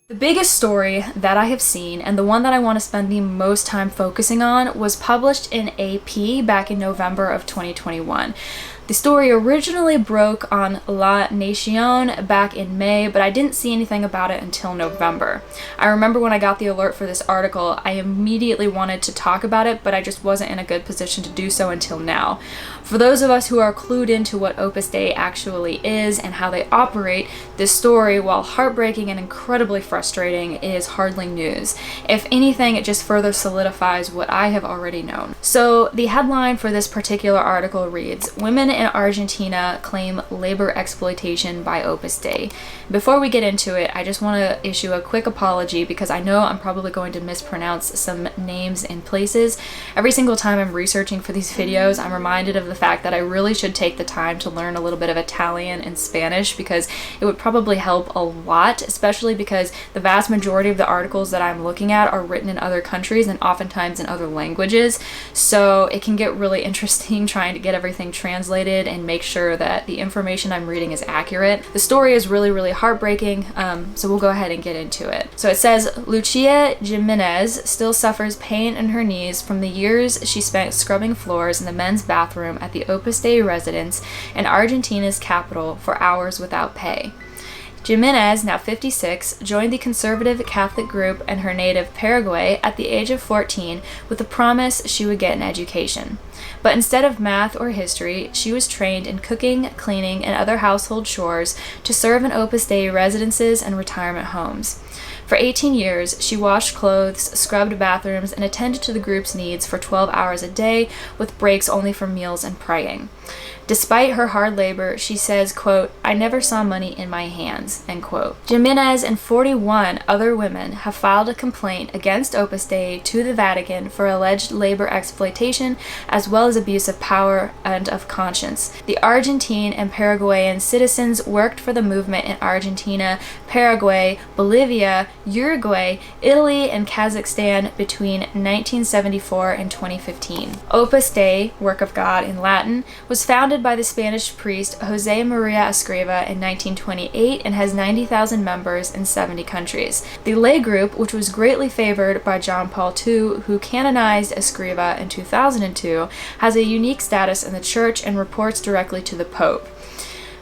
The biggest story that I have seen, and the one that I want to spend the most time focusing on, was published in AP back in November of 2021. The story originally broke on La Nación back in May, but I didn't see anything about it until November. I remember when I got the alert for this article, I immediately wanted to talk about it, but I just wasn't in a good position to do so until now. For those of us who are clued into what Opus Dei actually is and how they operate, this story, while heartbreaking and incredibly frustrating, is hardly news. If anything, it just further solidifies what I have already known. So the headline for this particular article reads, "Women in Argentina claim labor exploitation by Opus Dei." Before we get into it, I just want to issue a quick apology because I know I'm probably going to mispronounce some names and places. Every single time I'm researching for these videos, I'm reminded of the fact that I really should take the time to learn a little bit of Italian and Spanish, because it would probably help a lot, especially because the vast majority of the articles that I'm looking at are written in other countries and oftentimes in other languages. So it can get really interesting trying to get everything translated and make sure that the information I'm reading is accurate. The story is really, really heartbreaking, so we'll go ahead and get into it. So it says, Luchia Jimenez still suffers pain in her knees from the years she spent scrubbing floors in the men's bathroom at the Opus Dei residence in Argentina's capital for hours without pay. Jimenez, now 56, joined the conservative Catholic group in her native Paraguay at the age of 14 with the promise she would get an education. But instead of math or history, she was trained in cooking, cleaning, and other household chores to serve in Opus Dei residences and retirement homes. For 18 years, she washed clothes, scrubbed bathrooms, and attended to the group's needs for 12 hours a day, with breaks only for meals and praying. Despite her hard labor, she says, quote, "I never saw money in my hands," end quote. Jimenez and 41 other women have filed a complaint against Opus Dei to the Vatican for alleged labor exploitation as well as abuse of power and of conscience. The Argentine and Paraguayan citizens worked for the movement in Argentina, Paraguay, Bolivia, Uruguay, Italy, and Kazakhstan between 1974 and 2015. Opus Dei, Work of God in Latin, was founded by the Spanish priest Jose Maria Escriva in 1928 and has 90,000 members in 70 countries. The lay group, which was greatly favored by John Paul II, who canonized Escriva in 2002, has a unique status in the Church and reports directly to the Pope.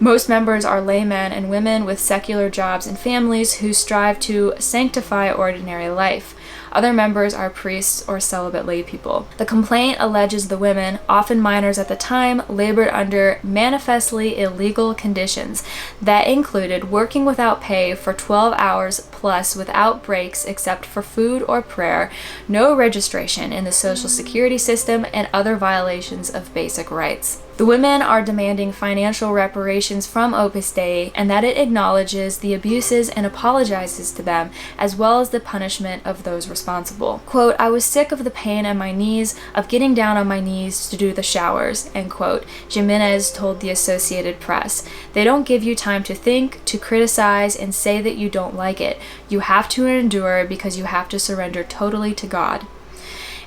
Most members are laymen and women with secular jobs and families who strive to sanctify ordinary life. Other members are priests or celibate lay people. The complaint alleges the women, often minors at the time, labored under manifestly illegal conditions that included working without pay for 12 hours plus without breaks except for food or prayer, no registration in the social security system, and other violations of basic rights. The women are demanding financial reparations from Opus Dei and that it acknowledges the abuses and apologizes to them, as well as the punishment of those responsible. Quote, "I was sick of the pain in my knees, of getting down on my knees to do the showers," end quote, Jimenez told the Associated Press. "They don't give you time to think, to criticize, and say that you don't like it. You have to endure because you have to surrender totally to God."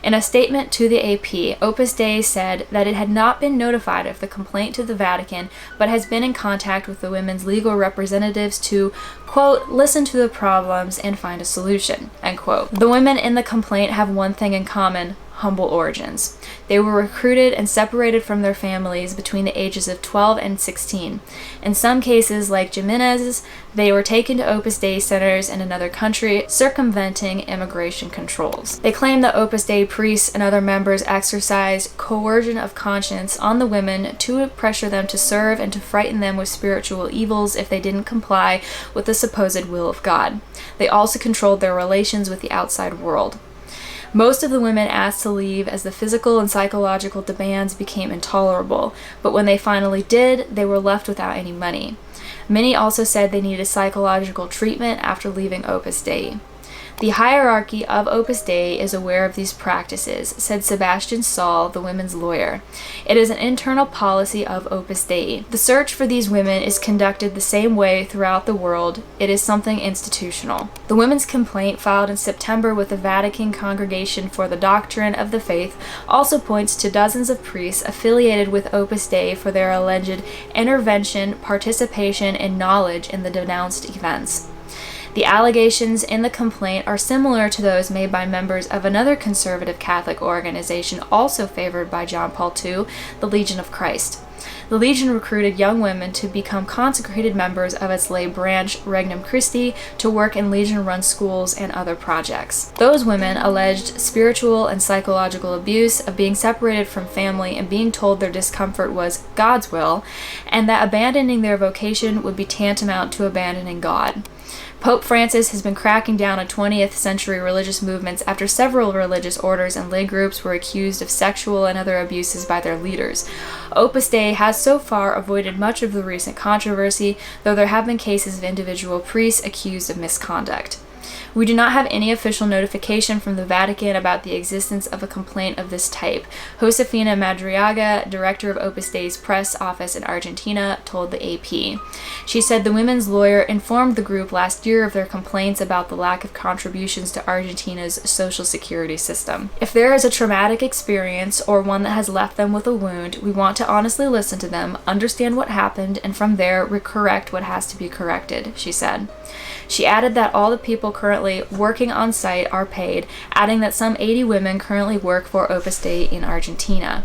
In a statement to the AP, Opus Dei said that it had not been notified of the complaint to the Vatican, but has been in contact with the women's legal representatives to, quote, "listen to the problems and find a solution," end quote. The women in the complaint have one thing in common: humble origins. They were recruited and separated from their families between the ages of 12 and 16. In some cases, like Jimenez's, they were taken to Opus Dei centers in another country, circumventing immigration controls. They claim that Opus Dei priests and other members exercised coercion of conscience on the women to pressure them to serve and to frighten them with spiritual evils if they didn't comply with the supposed will of God. They also controlled their relations with the outside world. Most of the women asked to leave as the physical and psychological demands became intolerable, but when they finally did, they were left without any money. Many also said they needed psychological treatment after leaving Opus Dei. The hierarchy of Opus Dei is aware of these practices, said Sebastian Saul, the women's lawyer. It is an internal policy of Opus Dei. The search for these women is conducted the same way throughout the world. It is something institutional. The women's complaint, filed in September with the Vatican Congregation for the Doctrine of the Faith, also points to dozens of priests affiliated with Opus Dei for their alleged intervention, participation, and knowledge in the denounced events. The allegations in the complaint are similar to those made by members of another conservative Catholic organization also favored by John Paul II, the Legion of Christ. The Legion recruited young women to become consecrated members of its lay branch, Regnum Christi, to work in Legion-run schools and other projects. Those women alleged spiritual and psychological abuse, of being separated from family and being told their discomfort was God's will, and that abandoning their vocation would be tantamount to abandoning God. Pope Francis has been cracking down on 20th century religious movements after several religious orders and lay groups were accused of sexual and other abuses by their leaders. Opus Dei has so far avoided much of the recent controversy, though there have been cases of individual priests accused of misconduct. We do not have any official notification from the Vatican about the existence of a complaint of this type. Josefina Madriaga, director of Opus Dei's press office in Argentina, told the AP. She said the women's lawyer informed the group last year of their complaints about the lack of contributions to Argentina's social security system. If there is a traumatic experience or one that has left them with a wound, we want to honestly listen to them, understand what happened, and from there correct what has to be corrected, she said. She added that all the people currently working on site are paid, adding that some 80 women currently work for Opus Dei in Argentina.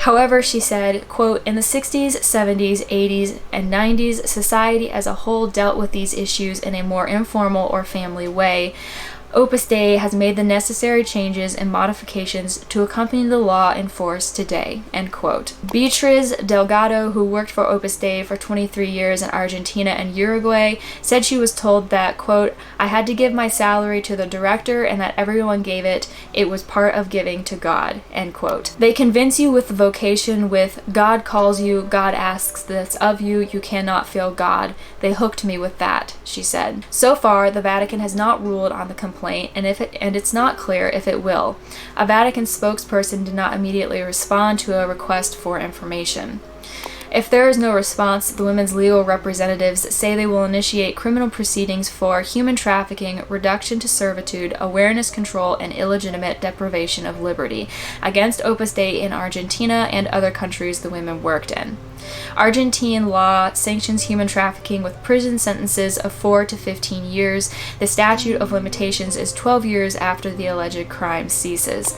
However, she said, quote, in the 60s, 70s, 80s, and 90s, society as a whole dealt with these issues in a more informal or family way. Opus Dei has made the necessary changes and modifications to accompany the law in force today, end quote. Beatriz Delgado, who worked for Opus Dei for 23 years in Argentina and Uruguay, said she was told that, quote, I had to give my salary to the director and that everyone gave it. It was part of giving to God, end quote. They convince you with the vocation with God calls you, God asks this of you, you cannot feel God. They hooked me with that, she said. So far, the Vatican has not ruled on the complaint, and it's not clear if it will. A Vatican spokesperson did not immediately respond to a request for information. If there is no response, the women's legal representatives say they will initiate criminal proceedings for human trafficking, reduction to servitude, awareness control, and illegitimate deprivation of liberty against Opus Dei in Argentina and other countries the women worked in. Argentine law sanctions human trafficking with prison sentences of 4 to 15 years. The statute of limitations is 12 years after the alleged crime ceases.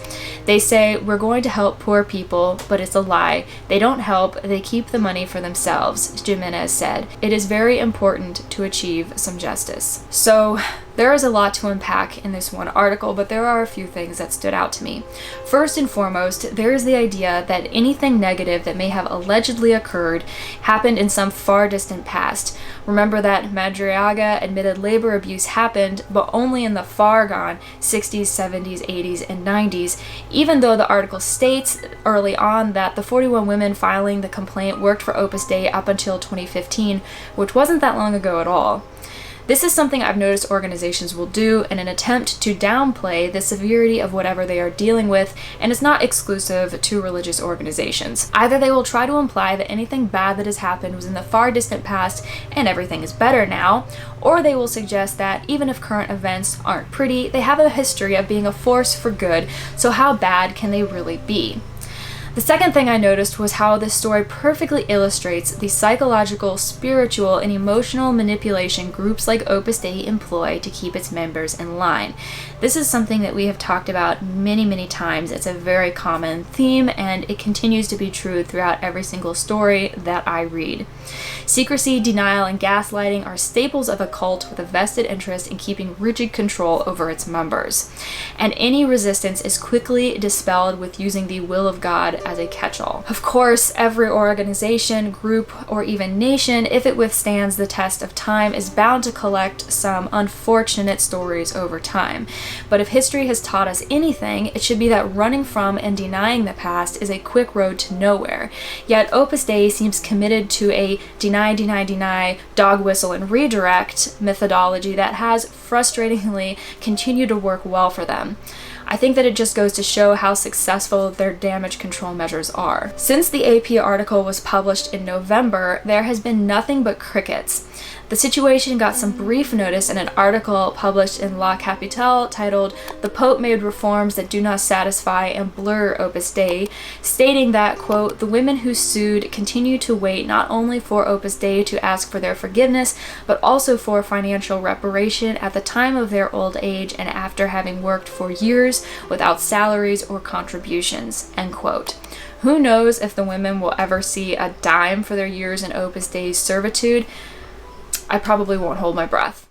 They say, we're going to help poor people, but it's a lie. They don't help, they keep the money for themselves, Jimenez said. It is very important to achieve some justice. So, there is a lot to unpack in this one article, but there are a few things that stood out to me. First and foremost, there is the idea that anything negative that may have allegedly occurred happened in some far distant past. Remember that Madriaga admitted labor abuse happened, but only in the far gone 60s, 70s, 80s, and 90s, even though the article states early on that the 41 women filing the complaint worked for Opus Dei up until 2015, which wasn't that long ago at all. This is something I've noticed organizations will do in an attempt to downplay the severity of whatever they are dealing with, and it's not exclusive to religious organizations. Either they will try to imply that anything bad that has happened was in the far distant past and everything is better now, or they will suggest that even if current events aren't pretty, they have a history of being a force for good, so how bad can they really be? The second thing I noticed was how this story perfectly illustrates the psychological, spiritual, and emotional manipulation groups like Opus Dei employ to keep its members in line. This is something that we have talked about many, many times. It's a very common theme, and it continues to be true throughout every single story that I read. Secrecy, denial, and gaslighting are staples of a cult with a vested interest in keeping rigid control over its members. And any resistance is quickly dispelled with using the will of God as a catch-all. Of course, every organization, group, or even nation, if it withstands the test of time, is bound to collect some unfortunate stories over time. But if history has taught us anything, it should be that running from and denying the past is a quick road to nowhere. Yet Opus Dei seems committed to a deny, dog whistle, and redirect methodology that has frustratingly continued to work well for them. I think that it just goes to show how successful their damage control measures are. Since the AP article was published in November, there has been nothing but crickets. The situation got some brief notice in an article published in La Capitale titled "The Pope Made Reforms That Do Not Satisfy and Blur Opus Dei," stating that, quote, "The women who sued continue to wait not only for Opus Dei to ask for their forgiveness, but also for financial reparation at the time of their old age and after having worked for years without salaries or contributions," end quote. Who knows if the women will ever see a dime for their years in Opus Dei's servitude? I probably won't hold my breath.